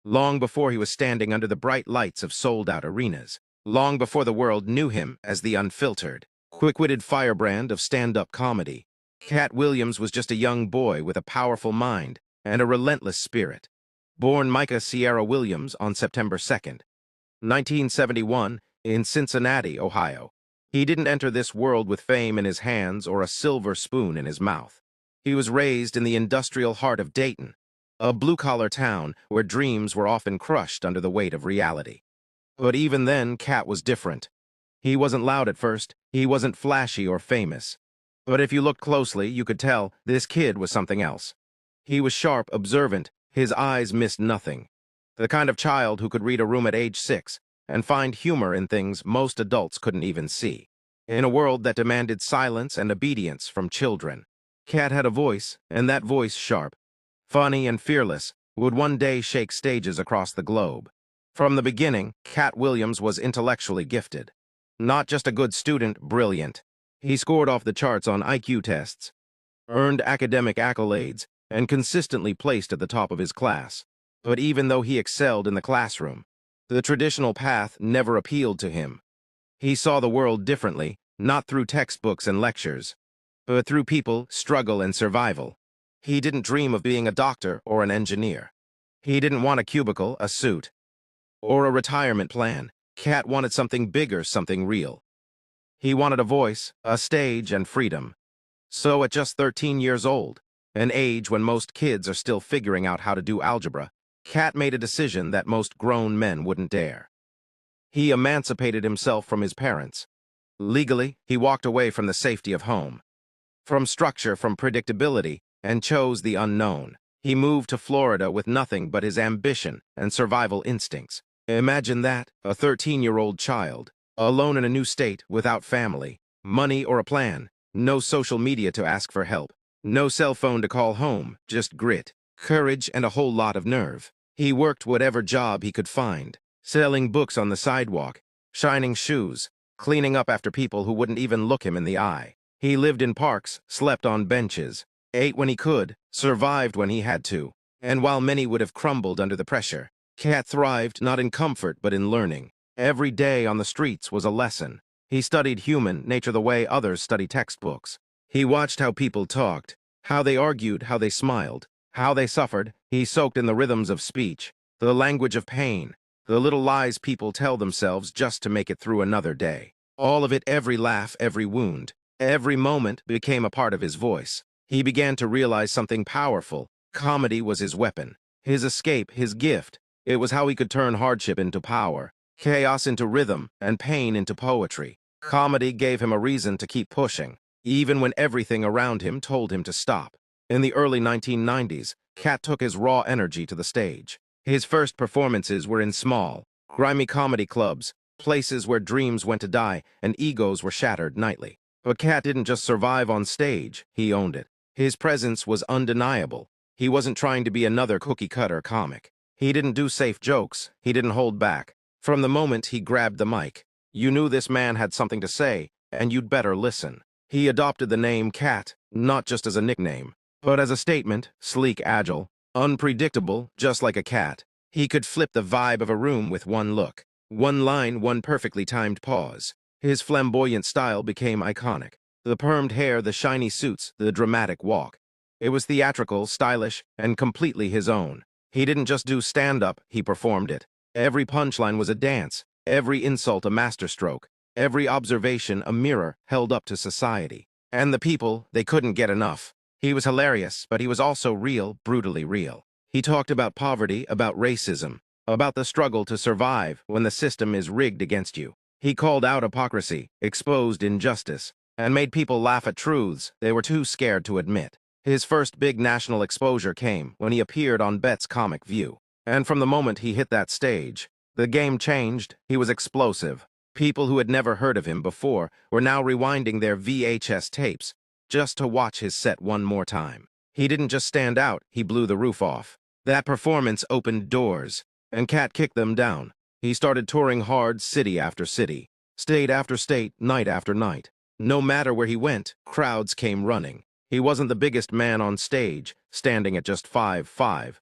long before he was standing under the bright lights of sold-out arenas, long before the world knew him as the unfiltered, quick-witted firebrand of stand-up comedy. Katt Williams was just a young boy with a powerful mind and a relentless spirit. Born Micah Sierra Williams on September 2nd, 1971, in Cincinnati, Ohio. He didn't enter this world with fame in his hands or a silver spoon in his mouth. He was raised in the industrial heart of Dayton, a blue-collar town where dreams were often crushed under the weight of reality. But even then, Katt was different. He wasn't loud at first, he wasn't flashy or famous. But if you looked closely, you could tell this kid was something else. He was sharp, observant, his eyes missed nothing. The kind of child who could read a room at age 6 and find humor in things most adults couldn't even see. In a world that demanded silence and obedience from children, Katt had a voice, and that voice sharp, funny and fearless, would one day shake stages across the globe. From the beginning, Katt Williams was intellectually gifted. Not just a good student, brilliant. He scored off the charts on IQ tests, earned academic accolades, and consistently placed at the top of his class. But even though he excelled in the classroom, the traditional path never appealed to him. He saw the world differently, not through textbooks and lectures, but through people, struggle, and survival. He didn't dream of being a doctor or an engineer. He didn't want a cubicle, a suit, or a retirement plan. Katt wanted something bigger, something real. He wanted a voice, a stage, and freedom. So at just 13 years old, an age when most kids are still figuring out how to do algebra, Katt made a decision that most grown men wouldn't dare. He emancipated himself from his parents. Legally, he walked away from the safety of home, from structure, from predictability, and chose the unknown. He moved to Florida with nothing but his ambition and survival instincts. Imagine that, a 13-year-old child, alone in a new state, without family, money, or a plan, no social media to ask for help, no cell phone to call home, just grit, courage, and a whole lot of nerve. He worked whatever job he could find, selling books on the sidewalk, shining shoes, cleaning up after people who wouldn't even look him in the eye. He lived in parks, slept on benches, ate when he could, survived when he had to. And while many would have crumbled under the pressure, Katt thrived not in comfort but in learning. Every day on the streets was a lesson. He studied human nature the way others study textbooks. He watched how people talked, how they argued, how they smiled, how they suffered. He soaked in the rhythms of speech, the language of pain, the little lies people tell themselves just to make it through another day. All of it, every laugh, every wound, every moment became a part of his voice. He began to realize something powerful. Comedy was his weapon, his escape, his gift. It was how he could turn hardship into power, chaos into rhythm, and pain into poetry. Comedy gave him a reason to keep pushing, even when everything around him told him to stop. In the early 1990s, Katt took his raw energy to the stage. His first performances were in small, grimy comedy clubs, places where dreams went to die and egos were shattered nightly. But Katt didn't just survive on stage, he owned it. His presence was undeniable. He wasn't trying to be another cookie-cutter comic. He didn't do safe jokes, he didn't hold back. From the moment he grabbed the mic, you knew this man had something to say, and you'd better listen. He adopted the name Katt, not just as a nickname, but as a statement, sleek, agile, unpredictable, just like a cat. He could flip the vibe of a room with one look, one line, one perfectly timed pause. His flamboyant style became iconic. The permed hair, the shiny suits, the dramatic walk. It was theatrical, stylish, and completely his own. He didn't just do stand-up, he performed it. Every punchline was a dance, every insult a masterstroke, every observation a mirror held up to society. And the people, they couldn't get enough. He was hilarious, but he was also real, brutally real. He talked about poverty, about racism, about the struggle to survive when the system is rigged against you. He called out hypocrisy, exposed injustice, and made people laugh at truths they were too scared to admit. His first big national exposure came when he appeared on Bet's Comic View. And from the moment he hit that stage, the game changed. He was explosive. People who had never heard of him before were now rewinding their VHS tapes just to watch his set one more time. He didn't just stand out, he blew the roof off. That performance opened doors, and Katt kicked them down. He started touring hard, city after city, state after state, night after night. No matter where he went, crowds came running. He wasn't the biggest man on stage, standing at just 5'5",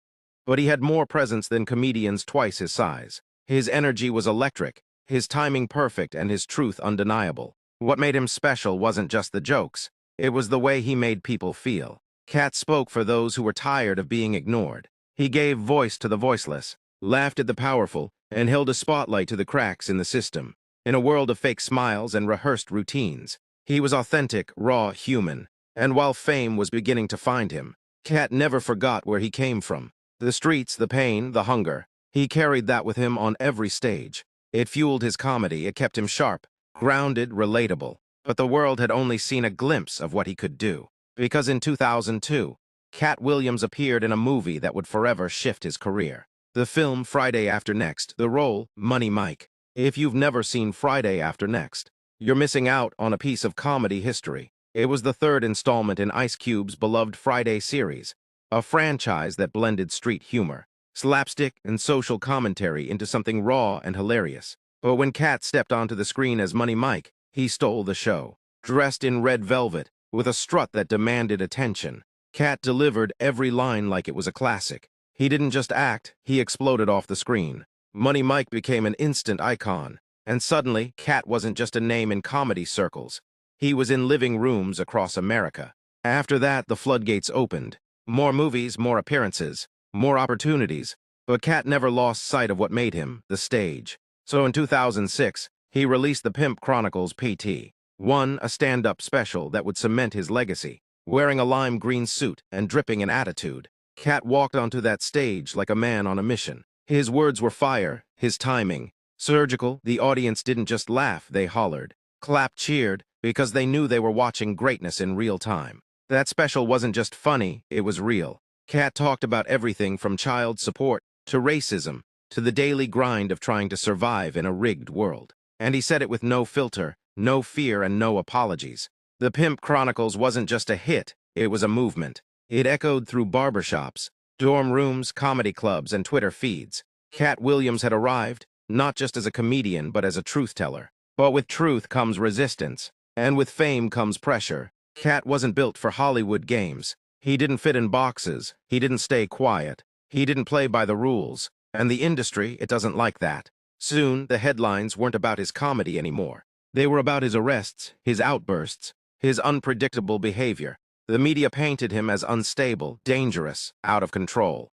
but he had more presence than comedians twice his size. His energy was electric, his timing perfect, and his truth undeniable. What made him special wasn't just the jokes, it was the way he made people feel. Katt spoke for those who were tired of being ignored. He gave voice to the voiceless, laughed at the powerful, and held a spotlight to the cracks in the system. In a world of fake smiles and rehearsed routines, he was authentic, raw, human. And while fame was beginning to find him, Katt never forgot where he came from. The streets, the pain, the hunger. He carried that with him on every stage. It fueled his comedy, it kept him sharp, grounded, relatable. But the world had only seen a glimpse of what he could do. Because in 2002, Katt Williams appeared in a movie that would forever shift his career. The film Friday After Next, the role, Money Mike. If you've never seen Friday After Next, you're missing out on a piece of comedy history. It was the third installment in Ice Cube's beloved Friday series, a franchise that blended street humor, slapstick, and social commentary into something raw and hilarious. But when Katt stepped onto the screen as Money Mike, he stole the show. Dressed in red velvet, with a strut that demanded attention, Katt delivered every line like it was a classic. He didn't just act, he exploded off the screen. Money Mike became an instant icon, and suddenly, Katt wasn't just a name in comedy circles. He was in living rooms across America. After that, the floodgates opened. More movies, more appearances, more opportunities. But Katt never lost sight of what made him, the stage. So in 2006, he released The Pimp Chronicles PT. A stand-up special that would cement his legacy. Wearing a lime green suit and dripping in attitude, Katt walked onto that stage like a man on a mission. His words were fire, his timing surgical. The audience didn't just laugh, they hollered, clapped, cheered, because they knew they were watching greatness in real time. That special wasn't just funny, it was real. Katt talked about everything from child support to racism to the daily grind of trying to survive in a rigged world. And he said it with no filter, no fear, and no apologies. The Pimp Chronicles wasn't just a hit, it was a movement. It echoed through barbershops, dorm rooms, comedy clubs, and Twitter feeds. Katt Williams had arrived, not just as a comedian, but as a truth-teller. But with truth comes resistance, and with fame comes pressure. Katt wasn't built for Hollywood games. He didn't fit in boxes, he didn't stay quiet, he didn't play by the rules, and the industry, it doesn't like that. Soon, the headlines weren't about his comedy anymore. They were about his arrests, his outbursts, his unpredictable behavior. The media painted him as unstable, dangerous, out of control.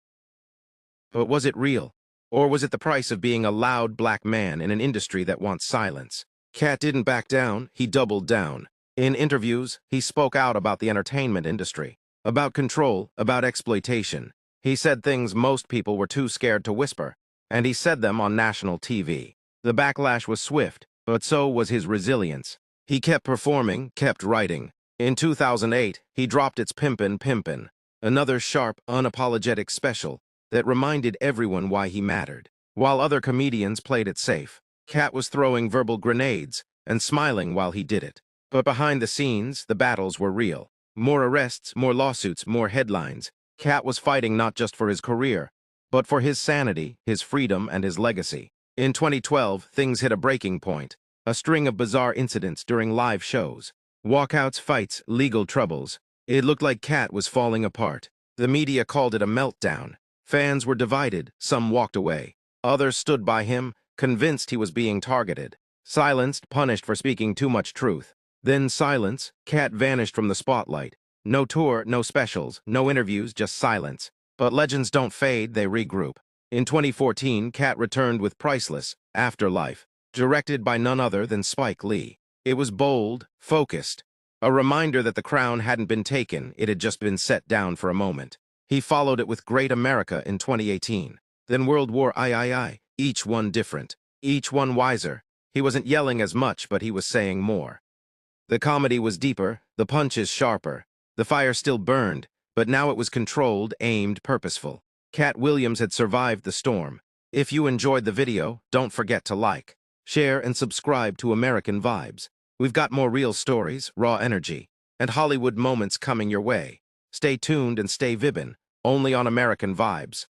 But was it real? Or was it the price of being a loud black man in an industry that wants silence? Katt didn't back down, he doubled down. In interviews, he spoke out about the entertainment industry, about control, about exploitation. He said things most people were too scared to whisper, and he said them on national TV. The backlash was swift, but so was his resilience. He kept performing, kept writing. In 2008, he dropped It's Pimpin', another sharp, unapologetic special that reminded everyone why he mattered. While other comedians played it safe, Katt was throwing verbal grenades and smiling while he did it. But behind the scenes, the battles were real. More arrests, more lawsuits, more headlines. Katt was fighting not just for his career, but for his sanity, his freedom, and his legacy. In 2012, things hit a breaking point. A string of bizarre incidents during live shows. Walkouts, fights, legal troubles. It looked like Katt was falling apart. The media called it a meltdown. Fans were divided, some walked away. Others stood by him, convinced he was being targeted. Silenced, punished for speaking too much truth. Then silence, Katt vanished from the spotlight. No tour, no specials, no interviews, just silence. But legends don't fade, they regroup. In 2014, Katt returned with Priceless, Afterlife, directed by none other than Spike Lee. It was bold, focused, a reminder that the crown hadn't been taken, it had just been set down for a moment. He followed it with Great America in 2018. Then World War III, each one different, each one wiser. He wasn't yelling as much, but he was saying more. The comedy was deeper, the punches sharper. The fire still burned, but now it was controlled, aimed, purposeful. Katt Williams had survived the storm. If you enjoyed the video, don't forget to like, share, and subscribe to American Vibes. We've got more real stories, raw energy, and Hollywood moments coming your way. Stay tuned and stay vibbin', only on American Vibes.